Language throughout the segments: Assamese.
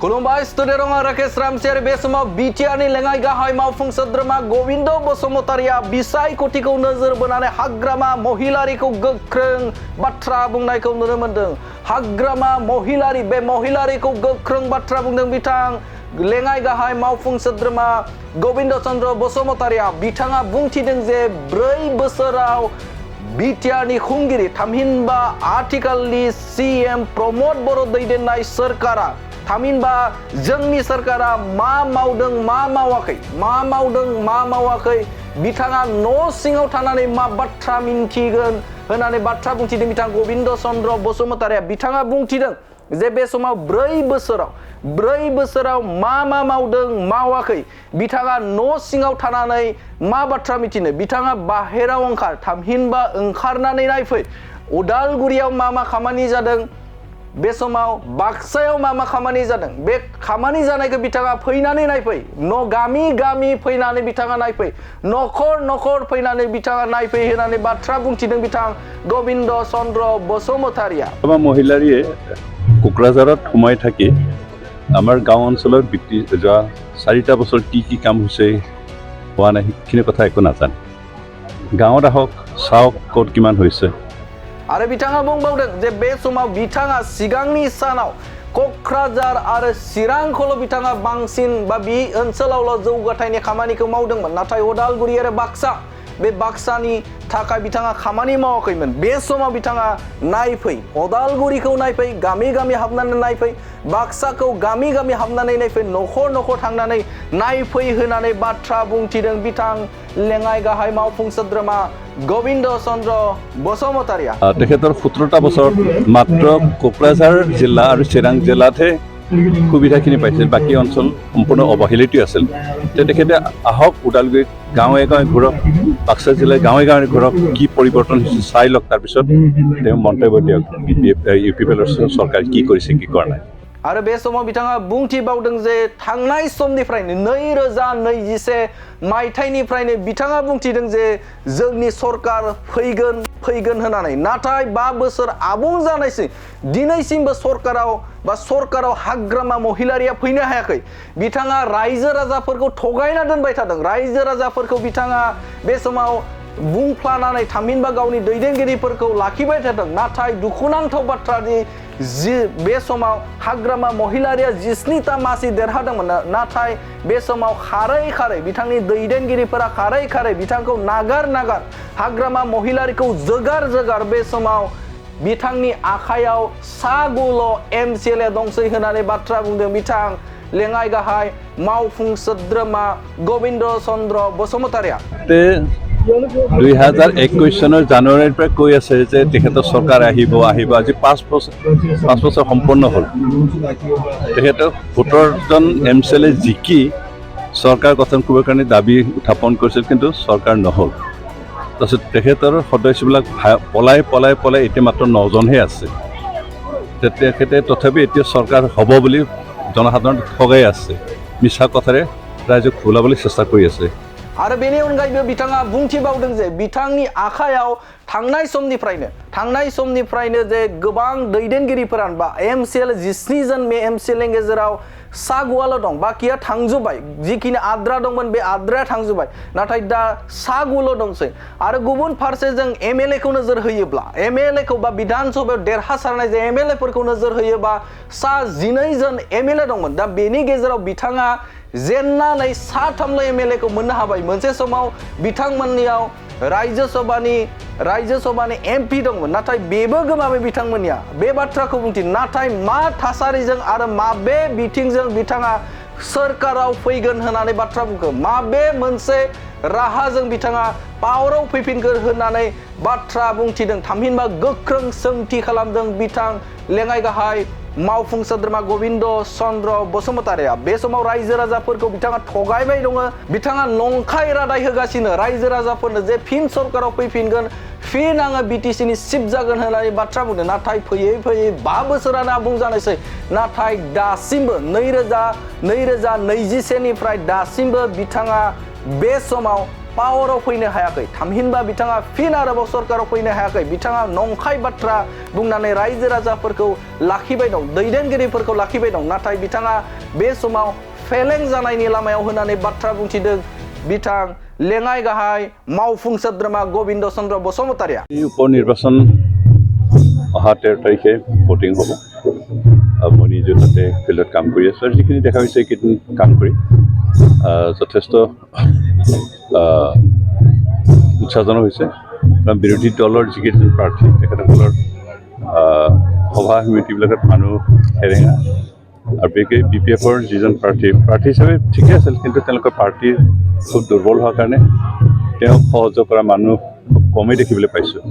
खुलुमबाय स्टुडिय'आव राकेश रामसियारि बे समाव बिटिआरनि लेङाइ गाहाय मावफुं सोद्रोमा गबिन्द बसुमतारिया बिसायख'थिखौ नोजोर बोनानै हाग्रामा महिलारिखौ गोख्रों बाथ्रा बुंनायखौ नुनो मोन्दों। हाग्रामा महिलारि बे महिलारिखौ गोख्रों बाथ्रा बुंदों बिथां लेङाइ गाहाय मावफुं सोद्रोमा गबिन्द चन्द्र बसुमतारिया बिथाङा बुंथिदों जे 4 बोसोराव बिटिआरनि खुंगिरि थामहिनबा आथिखालनि सीएम प्रमोद बर' दैदेननाय सोरखारा थामहिनबा जोंनि सोरखारा मा मावदों मा मावाखै मा मावदों मा मावाखै बिथाङा न' सिङाव थानानै मा बाथ्रा मिन्थिगोन होननानै बाथ्रा बुंथिदों बिथां गबिन्द चन्द्र बसुमतारिया बिथाङा बुंथिदों जे बे समाव 4 बोसोराव मा मावदों मावाखै बिथाङा न' सिङाव थानानै मा बाथ्रा मिथिनो बिथाङा बाहेराव ओंखार थामहिनबा ओंखारनानै नायफै उदालगुरियाव मा खामानि जादों बे समाव बाक्सायाव मा खामानि जादों बे खामानि जानायखौ बिथाङा फैनानै नायफै न' गामि फैनानै बिथाङा नायफै न'खर फैनानै बिथाङा नायफै होननानै बाथ्रा बुंथिदों बिथां गबिन्द चन्द्र बसुमतारिया। মহিলারিয়ে কোকৰাঝাৰত সোমাই থাকি আমাৰ গাঁও অঞ্চলৰ যোৱা 4টা বছৰ কি কাম হৈছে হোৱা নাই সেইখিনি কথা একো নাজানে। গাঁৱত আহক চাওক ক'ত কিমান হৈছে। आरो बिथाङा बुंबावदों जे बे समाव बिथाङा सिगांनि सानाव क'क्राझार आरो चिरांखौल' बिथाङा बांसिन बा बे ओनसोलावल' जौगाथायनि खामानिखौ मावदोंमोन नाथाय उदालगुरि आरो बाक्सा बे बाक्सानि थाखाय बिथाङा खामानि मावाखैमोन। बे समाव बिथाङा नायफै उदालगुरिखौ नायफै गामि हाबनानै नायफै बाक्साखौ गामि हाबनानै नायफै न'खर थांनानै नायफै होननानै बाथ्रा बुंथिदों बिथां लेङाइ गाहाय मावफुं सोद्रोमा गबिन्द चन्द्र बसुमतारिया। তেখেতৰ 17টা বছৰত মাত্ৰ কোকৰাঝাৰ জিলা আৰু চিৰাং জিলাতহে সুবিধাখিনি পাইছিল, বাকী অঞ্চল সম্পূৰ্ণ অৱহেলিত আছিল। তেখেতে আহক ওদালগুৰিত গাঁৱে ঘূৰক, বাক্সা জিলাৰ গাঁৱে ঘূৰক, কি পৰিৱৰ্তন হৈছে চাই লওক, তাৰপিছত তেওঁ মন্তব্য দিয়ক UPPL চৰকাৰে কি কৰিছে কি কৰা নাই। आरो बे समाव बिथाङा बुंथिबावदों जे थांनाय समनिफ्रायनो 2021 मायथाइनिफ्रायनो बिथाङा बुंथिदों जे जोंनि सरकार फैगोन होननानै नाथाय 5 बोसोर आबुं जानायसै दिनैसिमबो सरकाराव हाग्रामा महिलारिया फैनो हायाखै। बिथाङा रायजो राजाफोरखौ थगायना दोनबाय थादों। रायजो राजाफोरखौ बिथाङा बे समाव बुंफ्लानानै थामहिनबा गावनि दैदेनगिरिफोरखौ लाखिबाय थादों नाथाय दुखुनांथाव बाथ्रानि बे समाव हाग्रामा महिलारिया 17टा मासि देरहादोंमोन नाथाय बे समाव खारै बिथांनि दैदेनगिरिफोरा खारै बिथांखौ नागार हाग्रामा महिलारिखौ जोगार बे समाव बिथांनि आखायाव 7 MCLA दंसै होननानै बाथ्रा बुंदों बिथां लेङाइ गाहाय मावफुं सोद्रोमा गबिन्द चन्द्र बसुमतारिया। 2021 চনৰ জানুৱাৰীৰ পৰা কৈ আছে যে তেখেতৰ চৰকাৰ আহিব আজি 5 বছৰ সম্পূৰ্ণ হ'ল। তেখেতৰ 17জন MCLA জিকি চৰকাৰ গঠন কৰিবৰ কাৰণে দাবী উত্থাপন কৰিছিল কিন্তু চৰকাৰ নহ'ল। তাৰপিছত তেখেতৰ সদস্যবিলাক পলাই এতিয়া মাত্ৰ 9জনহে আছে। তেখেতে তথাপি এতিয়া চৰকাৰ হ'ব বুলি জনসাধাৰণক ঠগাই আছে, মিছা কথাৰে ৰাইজক ভুলাবলৈ চেষ্টা কৰি আছে। आरो बेनि अनगायैबो बिथाङा बुंथिबावदों जे बिथांनि आखायाव थांनाय समनिफ्रायनो जे गोबां दैदेनगिरिफोरानो बा MCLA 17 जन MCLA गेजेराव 7 दं बाकिया थांजोब्बाय जिखिनि आद्रा दंमोन बे आद्राया थांजोब्बाय नाथाय दा 7 दंसै। आरो गुबुन फारसे जों MLA खौ नोजोर होयोब्ला MLA खौ बा विधान सभायाव देरहासारनाय जे MLA फोरखौ नोजोर होयोबा 12 जन MLA दंमोन दा बेनि गेजेराव बिथाङा जेननानै 3 MLA खौ मोननो हाबाय। मोनसे समाव बिथांमोननियाव रायजो सभानि MP दंमोन नाथाय बेबो गोमाबाय बिथांमोननिया। बे बाथ्राखौ बुंथि नाथाय मा थासारिजों आरो माबे बिथिंजों बिथाङा सोरखाराव फैगोन होननानै बाथ्रा बुंखो माबे मोनसे राहाजों बिथाङा पावाराव फैफिनगोन होननानै बाथ्रा बुंथिदों थामहिनबा गोख्रों सोंथि खालामदों बिथां लेङाइ गाहाय मावफुं सोद्रोमा गबिन्द चन्द्र बसुमतारिया। बे समाव रायजो राजाफोरखौ बिथाङा थगायबाय दङ बिथाङा नंखाय रादाय होगासिनो रायजो राजाफोरनो जे फिन सरकाराव फैफिनगोन फिन आङो BTC नि चिफ जागोन होननानै बाथ्रा बुंदों नाथाय फैयै 5 बोसोरानो आबुं जानोसै नाथाय दासिमबो 2021 निफ्राय दासिमबो बिथाङा बे समाव पावाराव फैनो हायाखै थामहिनबा बिथाङा फिन आरोबाव सरकाराव फैनो हायाखै बिथाङा नंखाय बाथ्रा बुंनानै रायजो राजाफोरखौ लाखिबाय दं दैदेनगिरिफोरखौ लाखिबाय दं नाथाय बिथाङा बे समाव फेलें जानायनि लामायाव होनानै बाथ्रा बुंथिदों बिथां लेङाइ गाहाय मावफुं सोद्रोमा गोविंद चन्द्र बसुमतारिया उपनिर्वाचन অহা 13 তাৰিখে ভোটিং হ'ব মই নিজে তাতে ফিল্ডত কাম কৰি আছোঁ আৰু যিখিনি দেখা হৈছে এইকেইদিন কাম কৰি যথেষ্ট উৎসাহজনক হৈছে কাৰণ বিৰোধী দলৰ যিকেইজন প্ৰাৰ্থী তেখেতসকলৰ সভা সমিতিবিলাকত মানুহ সেৰেঙা আৰু বিশেষকৈ BPFৰ যিজন প্ৰাৰ্থী হিচাপে ঠিকে আছিল কিন্তু তেওঁলোকৰ পাৰ্টি খুব দুৰ্বল হোৱাৰ কাৰণে তেওঁক সহযোগ কৰা মানুহ খুব কমেই দেখিবলৈ পাইছোঁ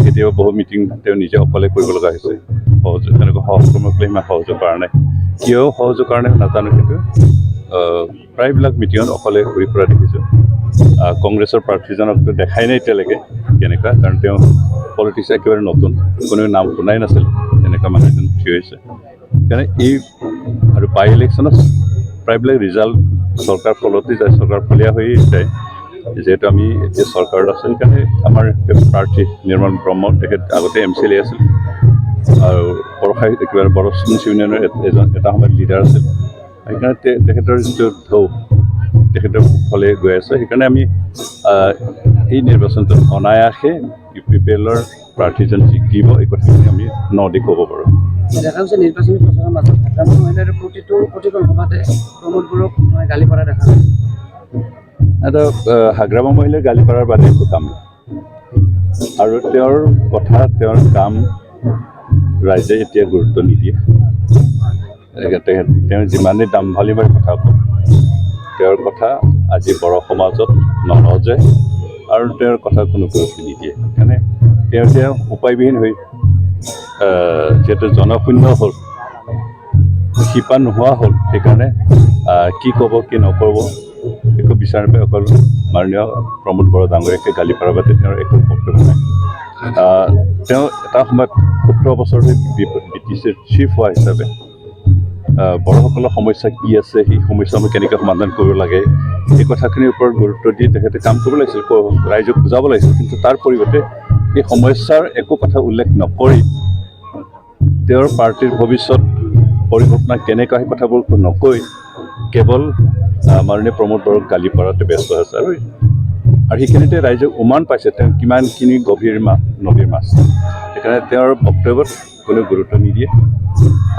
কেতিয়াবা বহু মিটিং তেওঁ নিজে অকলে কৰিব লগা হৈছে সহযোগ তেনেকুৱা সহকৰ্মীক লৈ ইমান সহযোগ কৰা নাই কিয় সহযোগ কৰা নাই নাজানো কিন্তু প্ৰায়বিলাক মিটিঙত অকলে ঘূৰি ফুৰা দেখিছোঁ কংগ্ৰেছৰ প্ৰাৰ্থীজনকতো দেখাই নাই এতিয়ালৈকে কেনেকুৱা কাৰণ তেওঁ পলিটিক্স একেবাৰে নতুন কোনেও নাম শুনাই নাছিল এনেকুৱা মানুহ এজন থিয় হৈছে সেইকাৰণে এই আৰু বাই ইলেকশ্যনত প্ৰায়বিলাক ৰিজাল্ট চৰকাৰ ফলতে যায় চৰকাৰ ফলীয়া হৈয়ে যায় যেহেতু আমি এতিয়া চৰকাৰত আছোঁ সেইকাৰণে আমাৰ প্ৰাৰ্থী নিৰ্মল ব্ৰহ্ম তেখেত আগতে MCLA আছিল আৰু বৰখাই একেবাৰে বৰচুঞ্চ ইউনিয়নৰ এটা সময়ত লিডাৰ আছিল সেইকাৰণে তেখেতৰ যিটো ঢৌ তেখেতৰ ফলে গৈ আছে সেইকাৰণে আমি এই নিৰ্বাচনটো অনায়াসে UPPLৰ প্ৰাৰ্থীজন জিকিব এই কথাখিনি আমি নদীক ক'ব পাৰোঁ দেখা গৈছে নিৰ্বাচনী প্ৰচাৰৰ মাজত হাগ্ৰামা মহিলাৰ প্ৰতিখন সভাতে প্ৰমোদ বড়োক গালি পৰা দেখা গৈছে এটা হাগ্ৰামা মহিলাৰ গালি পাৰাৰ বাদে একো কাম নাই আৰু তেওঁৰ কথা তেওঁৰ কাম ৰাইজে এতিয়া গুৰুত্ব নিদিয়ে তেওঁ যিমানেই দাম্ভালি মাৰি কথা কয় তেওঁৰ কথা আজি বড়ো সমাজত নৰজে আৰু তেওঁৰ কথা কোনো গুৰুত্ব নিদিয়ে সেইকাৰণে তেওঁ এতিয়া উপায়বিহীন হৈ যিহেতু জনশূন্য হ'ল শিপা নোহোৱা হ'ল সেইকাৰণে কি ক'ব কি নক'ব একো বিচাৰ নাপাই অকল মাননীয় প্ৰমোদ বড়ো ডাঙৰীয়াকে গালি পাৰাৰ বাদে তেওঁৰ একো বক্তব্য নাই তেওঁ এটা সময়ত 17 বছৰ ধৰি BTCৰ চিফ হোৱা হিচাপে বড়োসকলৰ সমস্যা কি আছে সেই সমস্যা আমি কেনেকৈ সমাধান কৰিব লাগে এই কথাখিনিৰ ওপৰত গুৰুত্ব দি তেখেতে কাম কৰিব লাগিছিল ৰাইজক বুজাব লাগিছিল কিন্তু তাৰ পৰিৱৰ্তে এই সমস্যাৰ একো কথা উল্লেখ নকৰি তেওঁৰ পাৰ্টীৰ ভৱিষ্যত পৰিকল্পনা কেনেকুৱা সেই কথাবোৰ নকৈ কেৱল মাননীয় প্ৰমোদ বড়োক গালি পৰাতে ব্যস্ত আছে আৰু সেইখিনিতে ৰাইজে উমান পাইছে তেওঁ কিমানখিনি গভীৰ নদীৰ মাছ সেইকাৰণে তেওঁৰ বক্তব্যত কোনো গুৰুত্ব নিদিয়ে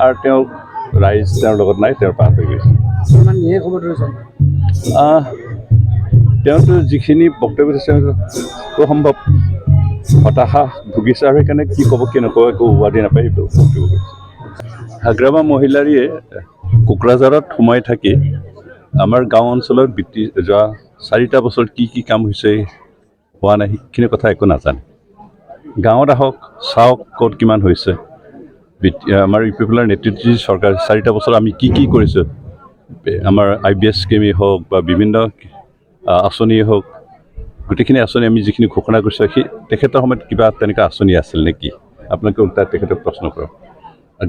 আৰু তেওঁক ৰাইজ তেওঁৰ লগত নাই তেওঁৰ পাৰ হৈ গৈছে তেওঁতো যিখিনি বক্তব্য দিছে খুব সম্ভৱ হতাশা ভুগিছে আৰু সেইকাৰণে কি ক'ব কি নক'ব একো উপাধি নাপায় সেইটো বক্তব্য কৰিছে হাগ্ৰামা মহিলাৰীয়ে কোকৰাঝাৰত সোমাই থাকি আমাৰ গাঁও অঞ্চলত যোৱা 4টা বছৰত কি কাম হৈছে হোৱা নাই সেইখিনি কথা একো নাজানে গাঁৱত আহক চাওক ক'ত কিমান হৈছে আমাৰ UPPLৰ নেতৃত্ব চৰকাৰ 4টা বছৰ আমি কি কৰিছোঁ আমাৰ IBS স্কিমেই হওক বা বিভিন্ন আঁচনিয়েই হওক গোটেইখিনি আঁচনি আমি যিখিনি ঘোষণা কৰিছোঁ সেই তেখেতৰ সময়ত কিবা তেনেকুৱা আঁচনি আছিল নেকি আপোনালোকে উল্টা তেখেতক প্ৰশ্ন কৰক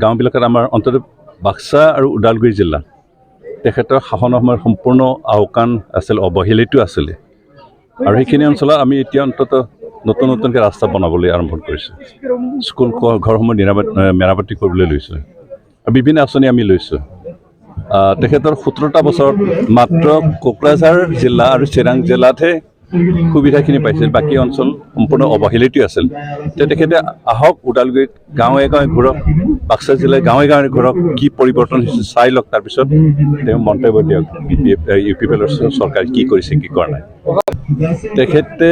গাঁওবিলাকত আমাৰ অন্ততঃ বাক্সা আৰু ওদালগুৰি জিলা তেখেতৰ শাসনৰ সময়ত সম্পূৰ্ণ আওকাণ আছিল অৱহেলিতো আছিলে আৰু সেইখিনি অঞ্চলত আমি এতিয়া অন্ততঃ নতুনকৈ ৰাস্তা বনাবলৈ আৰম্ভ কৰিছোঁ স্কুল ঘৰসমূহ মেৰামতি কৰিবলৈ লৈছোঁ আৰু বিভিন্ন আঁচনি আমি লৈছোঁ তেখেতৰ 17টা বছৰত মাত্ৰ কোকৰাঝাৰ জিলা আৰু চিৰাং জিলাতহে সুবিধাখিনি পাইছিল বাকী অঞ্চল সম্পূৰ্ণ অৱহেলিত আছিল তেতিয়া তেখেতে আহক ওদালগুৰিত গাঁৱে ঘূৰক বাক্সা জিলাৰ গাঁৱে ঘূৰক কি পৰিৱৰ্তন হৈছে চাই লওক তাৰপিছত তেওঁ মন্তব্য দিয়ক UPPLৰ চৰকাৰে কি কৰিছে কি কৰা নাই তেখেতে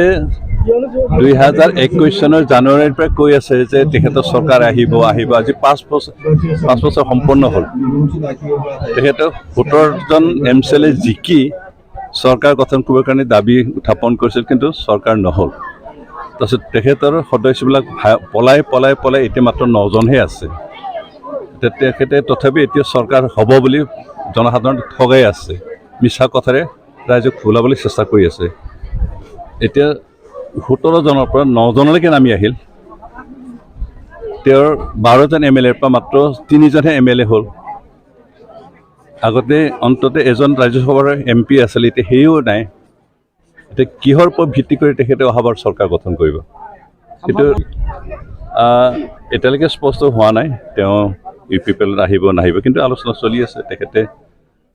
2021 চনৰ জানুৱাৰীৰ পৰা কৈ আছে যে তেখেতৰ চৰকাৰ আহিব আজি 5 বছৰ সম্পূৰ্ণ হ'ল তেখেতে 17জন MCLA জিকি চৰকাৰ গঠন কৰিবৰ কাৰণে দাবী উত্থাপন কৰিছিল কিন্তু চৰকাৰ নহ'ল তাৰপিছত তেখেতৰ সদস্যবিলাক পলাই এতিয়া মাত্ৰ 9জনহে আছে তেখেতে তথাপি এতিয়া চৰকাৰ হ'ব বুলি জনসাধাৰণক ঠগাই আছে মিছা কথাৰে ৰাইজক ভুলাবলৈ চেষ্টা কৰি আছে এতিয়া 17জনৰ পৰা 9জনলৈকে নামি আহিল তেওঁৰ 12জন MLAৰ পৰা মাত্ৰ 3জনহে MLA হ'ল আগতে অন্ততঃ এজন ৰাজ্যসভাৰ MP আছিল এতিয়া সেইও নাই এতিয়া কিহৰ ওপৰত ভিত্তি কৰি তেখেতে অহাবাৰ চৰকাৰ গঠন কৰিব সেইটো এতিয়ালৈকে স্পষ্ট হোৱা নাই তেওঁ ইউ পি পি এলত আহিব নাহিব কিন্তু আলোচনা চলি আছে তেখেতে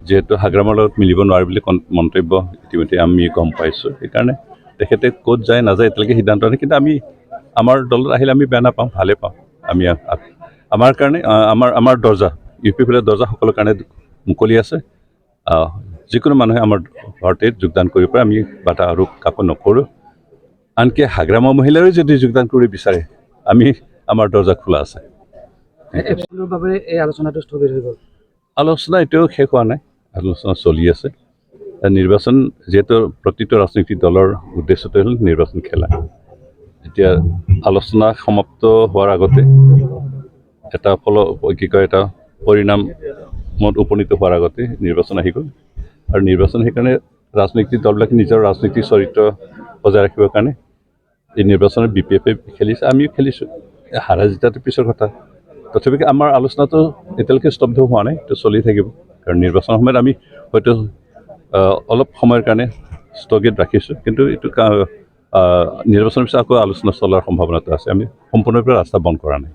যিহেতু হাগ্ৰামৰ লগত মিলিব নোৱাৰে বুলি মন্তব্য ইতিমধ্যে আমি গম পাইছোঁ সেইকাৰণে তেখেতে ক'ত যায় নাযায় এতিয়ালৈকে সিদ্ধান্ত নাই কিন্তু আমি আমাৰ দলত আহিলে আমি বেয়া নাপাওঁ ভালেই পাওঁ আমি আমাৰ কাৰণে আমাৰ দৰ্জা ইউ পি পি এলৰ দৰ্জা সকলৰ কাৰণে মুকলি আছে যিকোনো মানুহে আমাৰ ভাৰতীয়ত যোগদান কৰিব পাৰে আমি বাধা আৰু কাকো নকৰোঁ আনকি হাগ্ৰামৰ মহিলাৰো যদি যোগদান কৰিব বিচাৰে আমি আমাৰ দৰ্জা খোলা আছে এফচিৰ বাবে এই আলোচনাটো স্থগিত হৈ গ'ল আলোচনা এতিয়াও শেষ হোৱা নাই আলোচনা চলি আছে নিৰ্বাচন যিহেতু প্ৰতিটো ৰাজনৈতিক দলৰ উদ্দেশ্যটো হ'ল নিৰ্বাচন খেলা এতিয়া আলোচনা সমাপ্ত হোৱাৰ আগতে এটা এটা পৰিণামত উপনীত হোৱাৰ আগতে নিৰ্বাচন আহি গ'ল আৰু নিৰ্বাচন সেইকাৰণে ৰাজনৈতিক দলবিলাকে নিজৰ ৰাজনৈতিক চৰিত্ৰ বজাই ৰাখিবৰ কাৰণে এই নিৰ্বাচনত BPF খেলিছে আমিও খেলিছোঁ হাৰা জিতাটো পিছৰ কথা তথাপিও আমাৰ আলোচনাটো এতিয়ালৈকে স্তব্ধ হোৱা নাই এইটো চলি থাকিব কাৰণ নিৰ্বাচনৰ সময়ত আমি হয়তো অলপ সময়ৰ কাৰণে স্থগিত ৰাখিছোঁ কিন্তু এইটো নিৰ্বাচনৰ পিছত আকৌ আলোচনা চলাৰ সম্ভাৱনাটো আছে আমি সম্পূৰ্ণৰূপে ৰাস্তা বন্ধ কৰা নাই